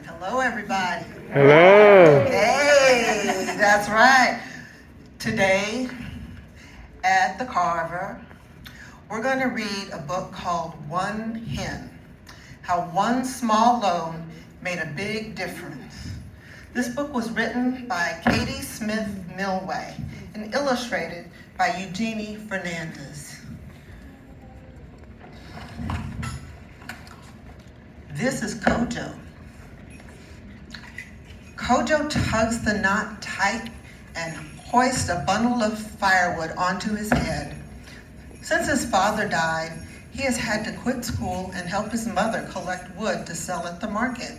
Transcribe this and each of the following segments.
Hello, everybody. Hello. Hey, that's right. Today at the Carver, we're going to read a book called One Hen, How One Small Loan Made a Big Difference. This book was written by Katie Smith Milway and illustrated by Eugenie Fernandez. This is Kojo. Kojo tugs the knot tight and hoists a bundle of firewood onto his head. Since his father died, he has had to quit school and help his mother collect wood to sell at the market.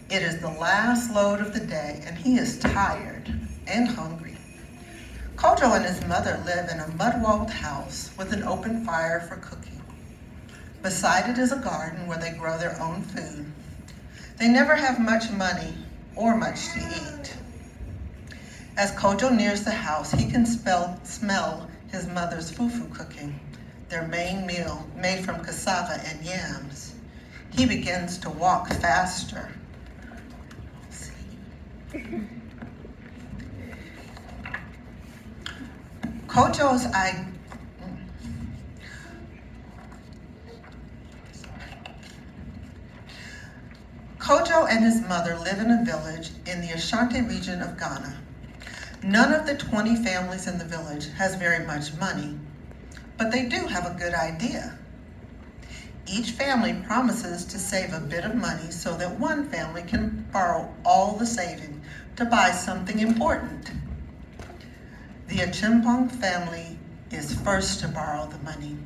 It is the last load of the day, and he is tired and hungry. Kojo and his mother live in a mud-walled house with an open fire for cooking. Beside it is a garden where they grow their own food. They never have much money or much to eat. As Kojo nears the house, he can smell his mother's fufu cooking, their main meal made from cassava and yams. He begins to walk faster. Kojo's Kojo and his mother live in a village in the Ashanti region of Ghana. None of the 20 families in the village has very much money, but they do have a good idea. Each family promises to save a bit of money so that one family can borrow all the saving to buy something important. The Achimpong family is first to borrow the money.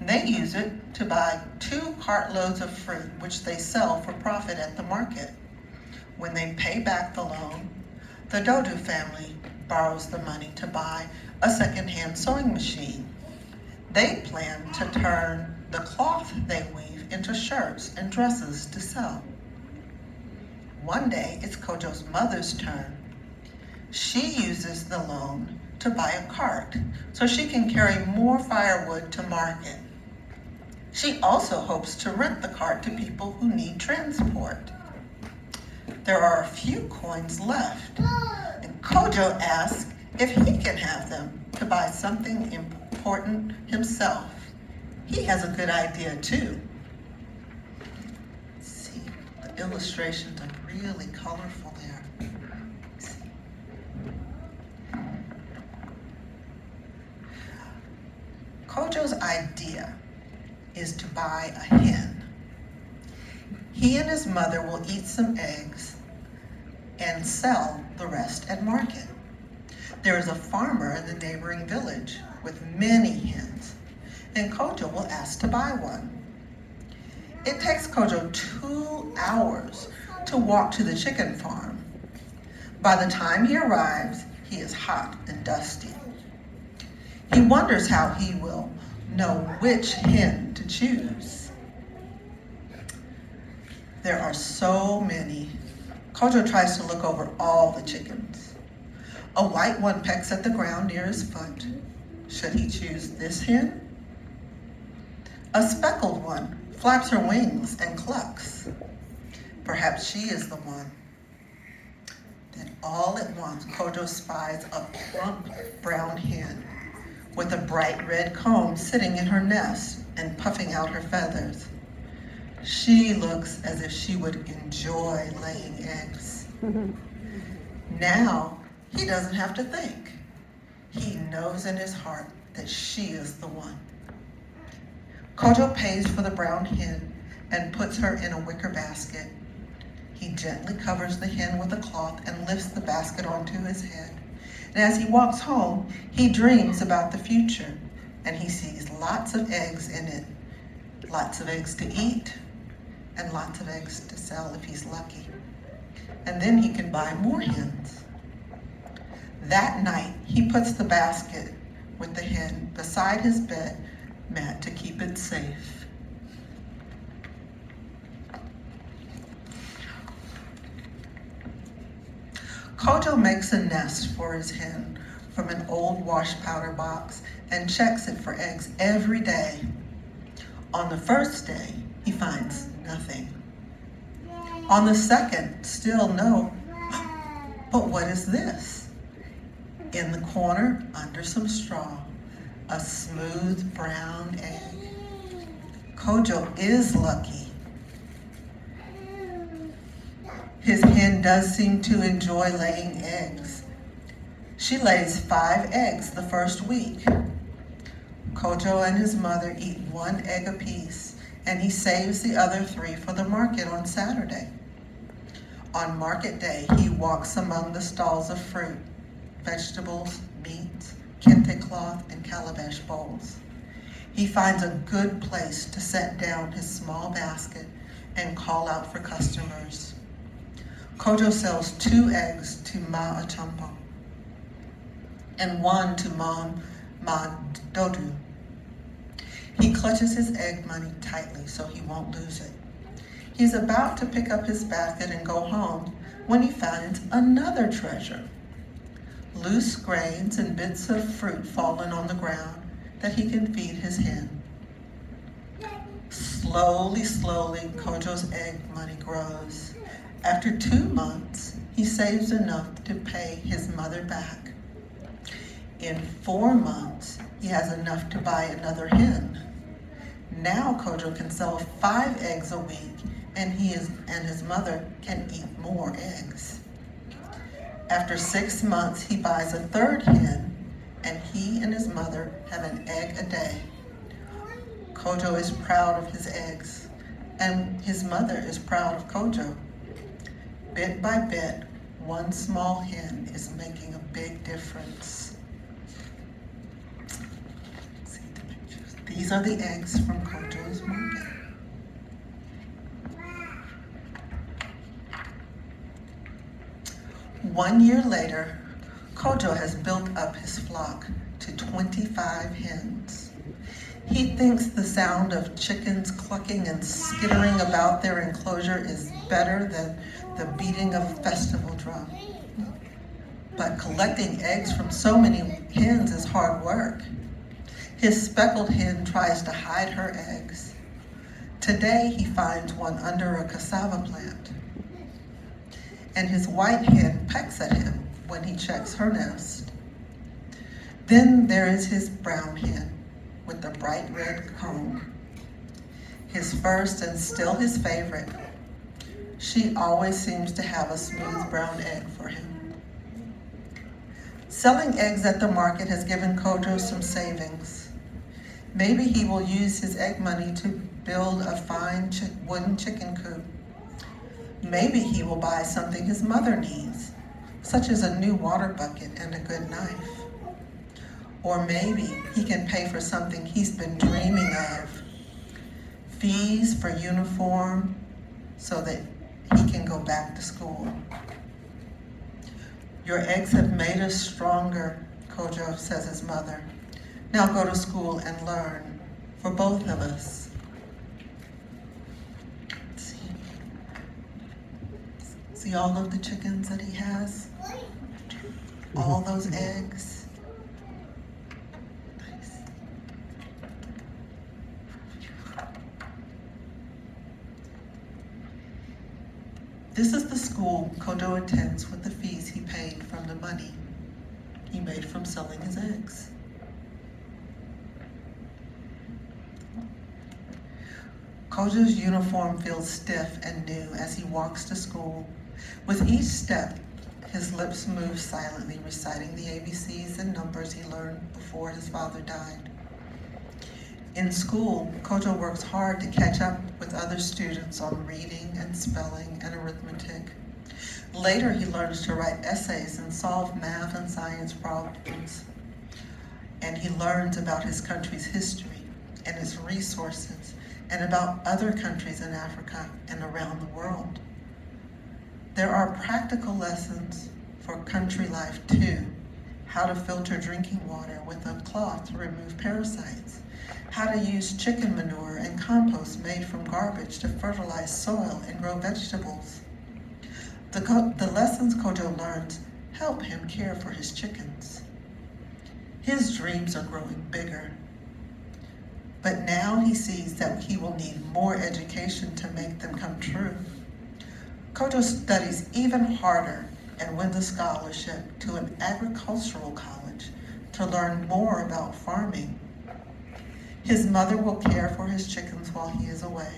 They use it to buy 2 cartloads of fruit, which they sell for profit at the market. When they pay back the loan, the Dodu family borrows the money to buy a second-hand sewing machine. They plan to turn the cloth they weave into shirts and dresses to sell. One day, it's Kojo's mother's turn. She uses the loan to buy a cart so she can carry more firewood to market. She also hopes to rent the cart to people who need transport. There are a few coins left, and Kojo asks if he can have them to buy something important himself. He has a good idea too. See, the illustrations are really colorful there. Kojo's idea is to buy a hen. He and his mother will eat some eggs and sell the rest at market. There is a farmer in the neighboring village with many hens, and Kojo will ask to buy one. It takes Kojo 2 hours to walk to the chicken farm. By the time he arrives, he is hot and dusty. He wonders how he will know which hen to choose. There are so many. Kojo tries to look over all the chickens. A white one pecks at the ground near his foot. Should he choose this hen? A speckled one flaps her wings and clucks. Perhaps she is the one. Then all at once, Kojo spies a plump brown hen with a bright red comb sitting in her nest and puffing out her feathers. She looks as if she would enjoy laying eggs. Now, he doesn't have to think. He knows in his heart that she is the one. Kojo pays for the brown hen and puts her in a wicker basket. He gently covers the hen with a cloth and lifts the basket onto his head. And as he walks home, he dreams about the future, and he sees lots of eggs in it. Lots of eggs to eat, and lots of eggs to sell if he's lucky. And then he can buy more hens. That night, he puts the basket with the hen beside his bed mat to keep it safe. Kojo makes a nest for his hen from an old wash powder box and checks it for eggs every day. On the first day, he finds nothing. On the second, still no. But what is this? In the corner, under some straw, a smooth brown egg. Kojo is lucky. His hen does seem to enjoy laying eggs. She lays 5 eggs the first week. Kojo and his mother eat 1 egg apiece, and he saves the other 3 for the market on Saturday. On market day, he walks among the stalls of fruit, vegetables, meats, kente cloth, and calabash bowls. He finds a good place to set down his small basket and call out for customers. Kojo sells 2 eggs to Ma Achampo and 1 to Ma Dodu. He clutches his egg money tightly so he won't lose it. He's about to pick up his basket and go home when he finds another treasure. Loose grains and bits of fruit fallen on the ground that he can feed his hen. Slowly, Kojo's egg money grows. After 2 months, he saves enough to pay his mother back. In 4 months, he has enough to buy another hen. Now Kojo can sell 5 eggs a week, and he and his mother can eat more eggs. After 6 months, he buys a 3rd hen, and he and his mother have an egg a day. Kojo is proud of his eggs, and his mother is proud of Kojo. Bit by bit, 1 small hen is making a big difference. See the pictures. These are the eggs from Kojo's market. One year later, Kojo has built up his flock to 25 hens. He thinks the sound of chickens clucking and skittering about their enclosure is better than the beating of a festival drum. But collecting eggs from so many hens is hard work. His speckled hen tries to hide her eggs. Today he finds one under a cassava plant. And his white hen pecks at him when he checks her nest. Then there is his brown hen with the bright red comb. His first and still his favorite. She always seems to have a smooth brown egg for him. Selling eggs at the market has given Kojo some savings. Maybe he will use his egg money to build a fine wooden chicken coop. Maybe he will buy something his mother needs, such as a new water bucket and a good knife. Or maybe he can pay for something he's been dreaming of, fees for uniform so that he can go back to school. Your eggs have made us stronger, Kojo says his mother. Now go to school and learn, for both of us. See all of the chickens that he has? All those eggs? Nice. This is the school Kojo attends with the fees he paid from the money he made from selling his eggs. Kojo's uniform feels stiff and new as he walks to school. With each step, his lips move silently, reciting the ABCs and numbers he learned before his father died. In school, Kojo works hard to catch up with other students on reading and spelling and arithmetic. Later, he learns to write essays and solve math and science problems. And he learns about his country's history and its resources and about other countries in Africa and around the world. There are practical lessons for country life too. How to filter drinking water with a cloth to remove parasites. How to use chicken manure and compost made from garbage to fertilize soil and grow vegetables. The lessons Kojo learns help him care for his chickens. His dreams are growing bigger. But now he sees that he will need more education to make them come true. Kojo studies even harder and wins a scholarship to an agricultural college to learn more about farming. His mother will care for his chickens while he is away.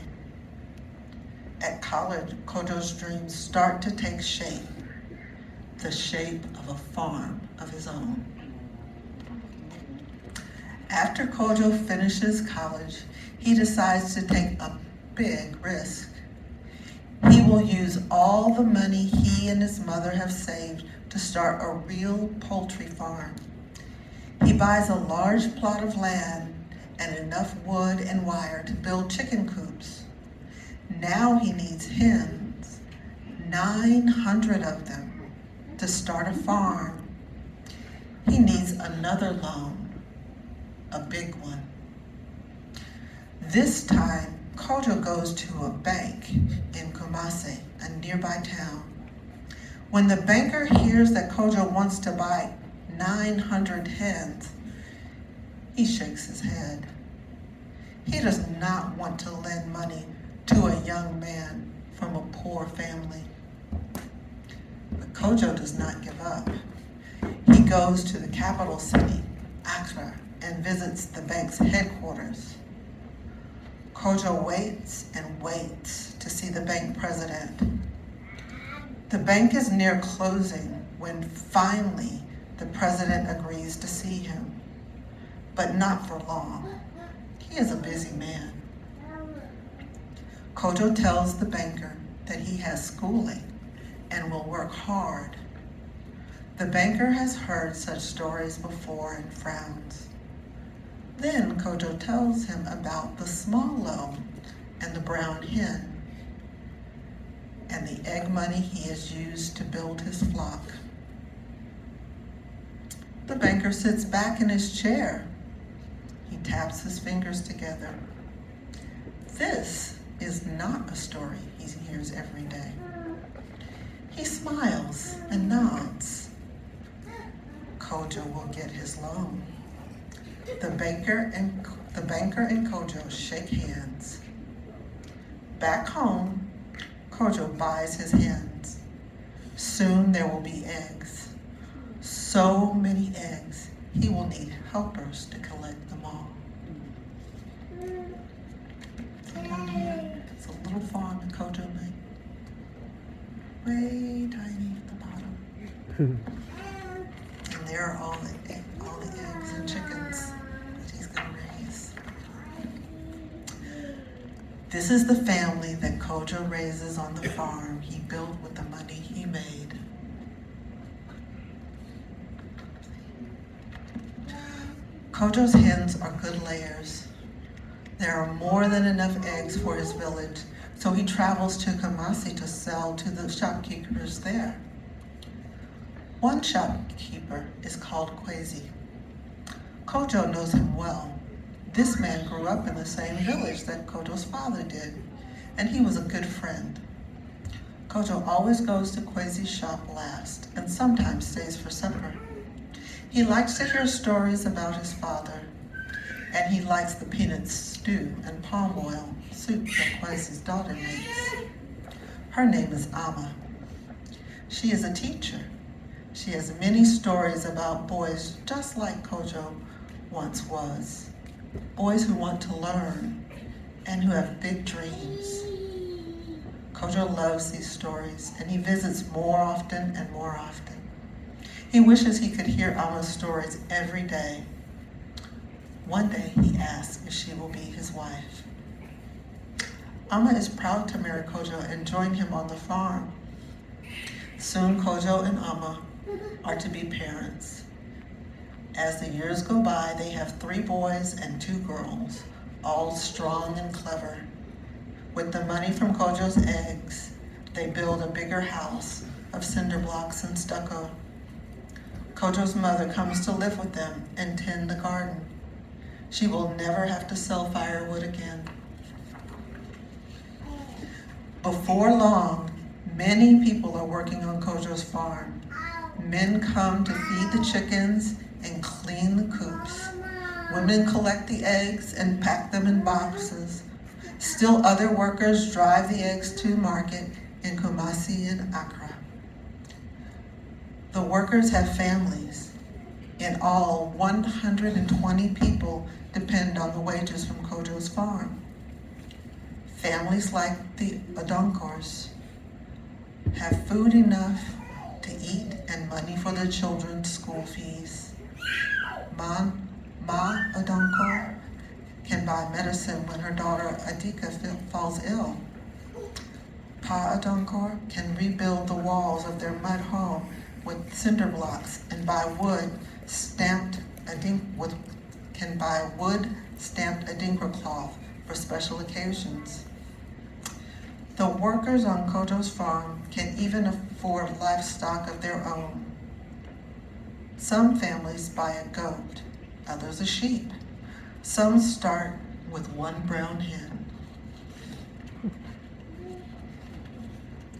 At college, Kojo's dreams start to take shape, the shape of a farm of his own. After Kojo finishes college, he decides to take a big risk. He will use all the money he and his mother have saved to start a real poultry farm. He buys a large plot of land and enough wood and wire to build chicken coops. Now he needs hens, 900 of them, to start a farm. He needs another loan, a big one. This time, Kojo goes to a bank in Kumasi, a nearby town. When the banker hears that Kojo wants to buy 900 hens, he shakes his head. He does not want to lend money to a young man from a poor family. But Kojo does not give up. He goes to the capital city, Accra, and visits the bank's headquarters. Kojo waits and waits to see the bank president. The bank is near closing when finally the president agrees to see him, but not for long. He is a busy man. Kojo tells the banker that he has schooling and will work hard. The banker has heard such stories before and frowns. Then Kojo tells him about the small loan and the brown hen and the egg money he has used to build his flock. The banker sits back in his chair. He taps his fingers together. This is not a story he hears every day. He smiles and nods. Kojo will get his loan. The banker and Kojo shake hands. Back home, Kojo buys his hens. Soon there will be eggs. So many eggs, he will need helpers to collect them all. So down here, it's a little farm that Kojo made. Way tiny at the bottom. And there are all the eggs and chickens that he's gonna raise. This is the family that Kojo raises on the farm he built with the money he made. Kojo's hens are good layers. There are more than enough eggs for his village, so he travels to Kumasi to sell to the shopkeepers there. One shopkeeper is called Kwesi. Kojo knows him well. This man grew up in the same village that Kojo's father did, and he was a good friend. Kojo always goes to Kwesi's shop last and sometimes stays for supper. He likes to hear stories about his father, and he likes the peanut stew and palm oil soup that Kwesi's daughter makes. Her name is Amma. She is a teacher. She has many stories about boys just like Kojo once was. Boys who want to learn and who have big dreams. Kojo loves these stories, and he visits more often and more often. He wishes he could hear Amma's stories every day. One day he asks if she will be his wife. Amma is proud to marry Kojo and join him on the farm. Soon Kojo and Amma are to be parents. As the years go by, they have 3 boys and 2 girls, all strong and clever. With the money from Kojo's eggs, they build a bigger house of cinder blocks and stucco. Kojo's mother comes to live with them and tend the garden. She will never have to sell firewood again. Before long, many people are working on Kojo's farm. Men come to feed the chickens and clean the coops. Women collect the eggs and pack them in boxes. Still other workers drive the eggs to market in Kumasi and Accra. The workers have families. In all, 120 people depend on the wages from Kojo's farm. Families like the Adonkors have food enough to eat and money for their children's school fees. Ma Adonkor can buy medicine when her daughter Adika falls ill. Pa Adonkor can rebuild the walls of their mud home with cinder blocks and buy wood stamped adinkra cloth for special occasions. The workers on Kojo's farm can even afford livestock of their own. Some families buy a goat, others a sheep. Some start with 1 brown hen.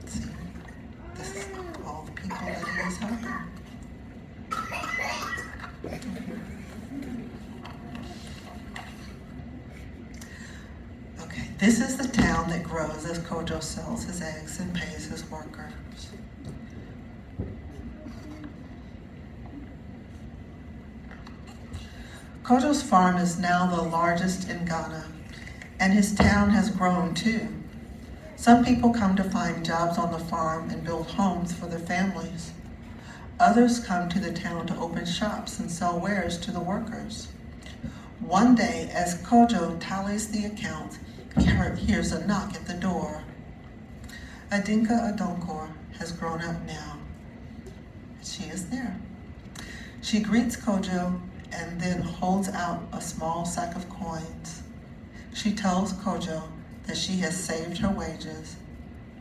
See, this is all the people that he is helping. Okay, this is the town that grows as Kojo sells his eggs and pays his workers. Kojo's farm is now the largest in Ghana, and his town has grown too. Some people come to find jobs on the farm and build homes for their families. Others come to the town to open shops and sell wares to the workers. One day, as Kojo tallies the accounts, he hears a knock at the door. Adinka Adonkor has grown up now. She is there. She greets Kojo and then holds out a small sack of coins. She tells Kojo that she has saved her wages.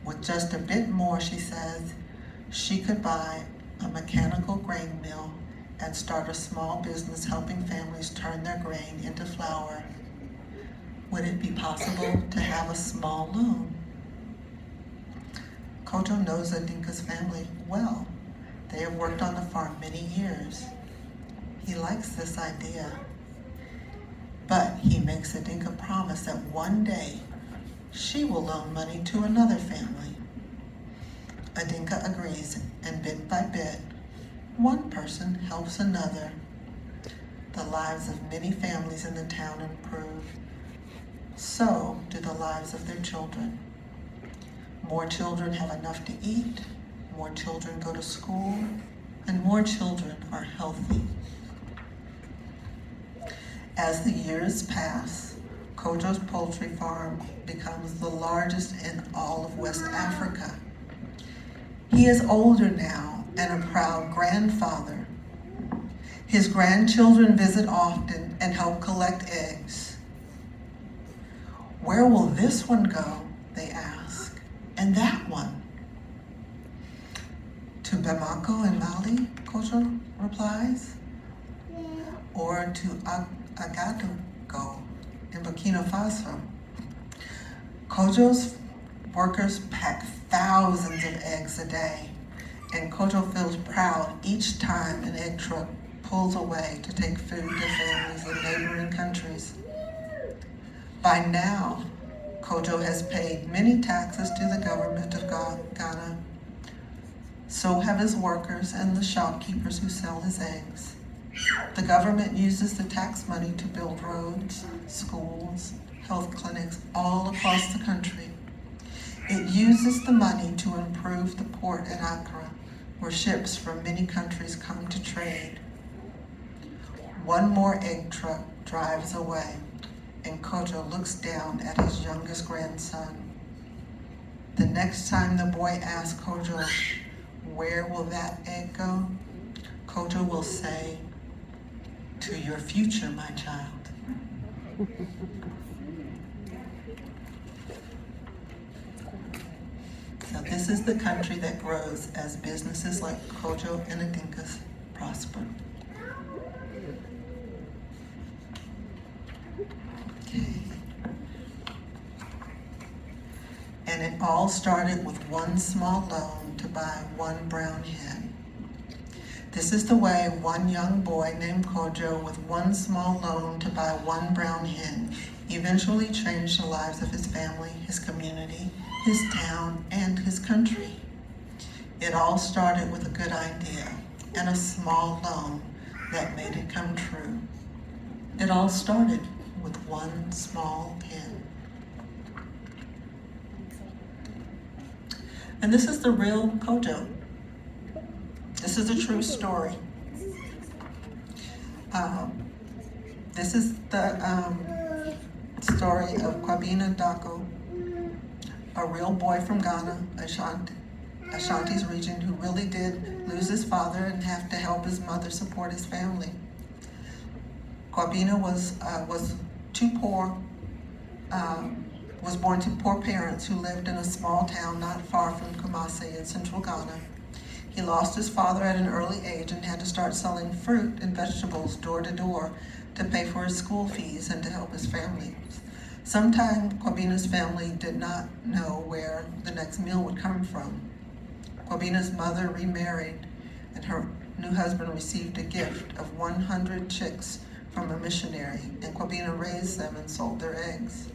With just a bit more, she says, she could buy a mechanical grain mill and start a small business helping families turn their grain into flour. Would it be possible to have a small loan? Kojo knows Adinka's family well. They have worked on the farm many years. He likes this idea, but he makes Adinka promise that one day she will loan money to another family. Adinka agrees, and bit by bit, one person helps another. The lives of many families in the town improve. So do the lives of their children. More children have enough to eat, more children go to school, and more children are healthy. As the years pass, Kojo's poultry farm becomes the largest in all of West Africa. He is older now and a proud grandfather. His grandchildren visit often and help collect eggs. Where will this one go, they ask, and that one? To Bamako in Mali, Kojo replies, or to Agadogo in Burkina Faso. Kojo's workers pack thousands of eggs a day, and Kojo feels proud each time an egg truck pulls away to take food to families in neighboring countries. By now, Kojo has paid many taxes to the government of Ghana. So have his workers and the shopkeepers who sell his eggs. The government uses the tax money to build roads, schools, health clinics all across the country. It uses the money to improve the port at Accra, where ships from many countries come to trade. One more egg truck drives away, and Kojo looks down at his youngest grandson. The next time the boy asks Kojo, "Where will that egg go?" Kojo will say, "To your future, my child." So this is the country that grows as businesses like Kojo and Adinka's prosper. Okay. And it all started with one small loan to buy one brown hen. This is the way one young boy named Kojo, with one small loan to buy one brown hen, eventually changed the lives of his family, his community, his town, and his country. It all started with a good idea and a small loan that made it come true. It all started with one small hen. And this is the real Kojo. This is a true story. This is the story of Kwabena Dako, a real boy from Ghana, Ashanti's region, who really did lose his father and have to help his mother support his family. Kwabena was too poor, was born to poor parents who lived in a small town not far from Kumasi in central Ghana. He lost his father at an early age and had to start selling fruit and vegetables door to door to pay for his school fees and to help his family. Sometimes Kwabena's family did not know where the next meal would come from. Kwabena's mother remarried, and her new husband received a gift of 100 chicks from a missionary, and Kwabena raised them and sold their eggs.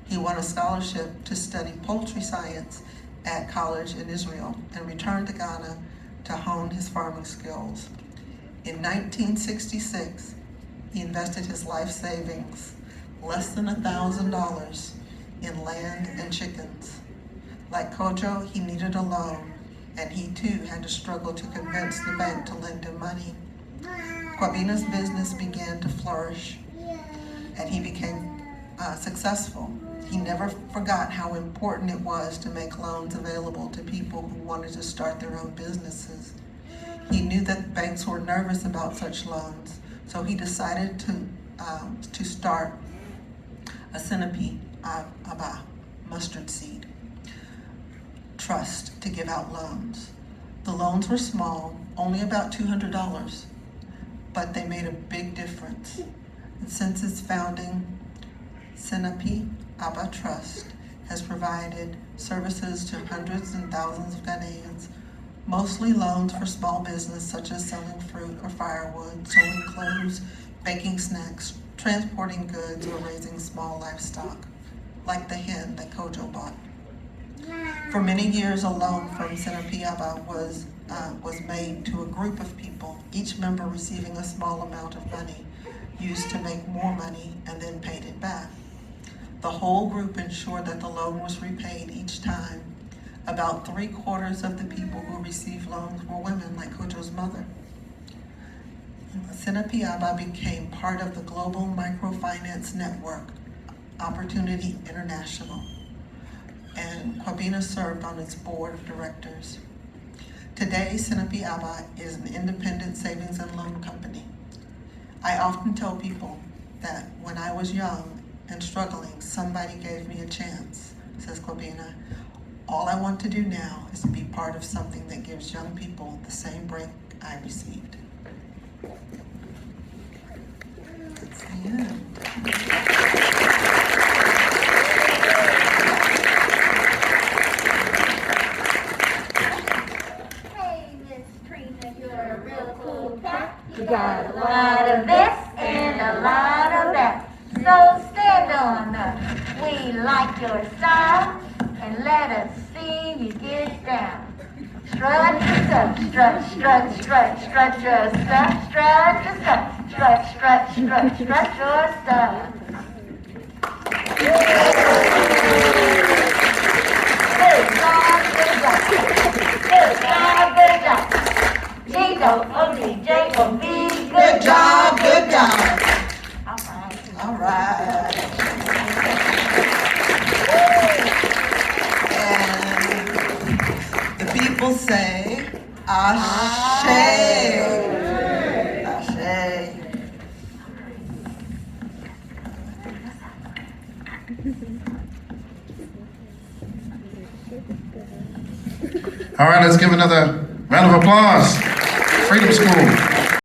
He won a scholarship to study poultry science at college in Israel and returned to Ghana to hone his farming skills. In 1966, he invested his life savings, less than $1,000, in land and chickens. Like Kojo, he needed a loan, and he too had to struggle to convince the bank to lend him money. Kwabena's business began to flourish, and he became successful. He never forgot how important it was to make loans available to people who wanted to start their own businesses. He knew that banks were nervous about such loans, so he decided to start a Sinapi Aba, mustard seed, trust to give out loans. The loans were small, only about $200, but they made a big difference. And since its founding, Sinapi Aba Trust has provided services to hundreds and thousands of Ghanaians, mostly loans for small business such as selling fruit or firewood, sewing clothes, baking snacks, transporting goods, or raising small livestock, like the hen that Kojo bought. For many years, a loan from Sinapi Aba was made to a group of people, each member receiving a small amount of money, used to make more money and then paid it back. The whole group ensured that the loan was repaid each time. About 3/4 of the people who received loans were women, like Kojo's mother. Sinapi Aba became part of the global microfinance network, Opportunity International, and Kwabena served on its board of directors. Today, Sinapi Abba is an independent savings and loan company. I often tell people that when I was young and struggling, somebody gave me a chance, says Kwabena. All I want to do now is to be part of something that gives young people the same break I received. That's the end. You got a lot of this and a lot of that. So stand on up. We like your style and let us see you get down. Strut your stuff, strut, strut, strut, strut your stuff, strut your stuff, strut, strut, strut, strut your stuff. Good job, good job. Good job, good job. G-O-O-D-J-O-B, Good job, good job. All right. All right. And the people say, Ashe. Ashe. All right, let's give another round of applause. Freedom School.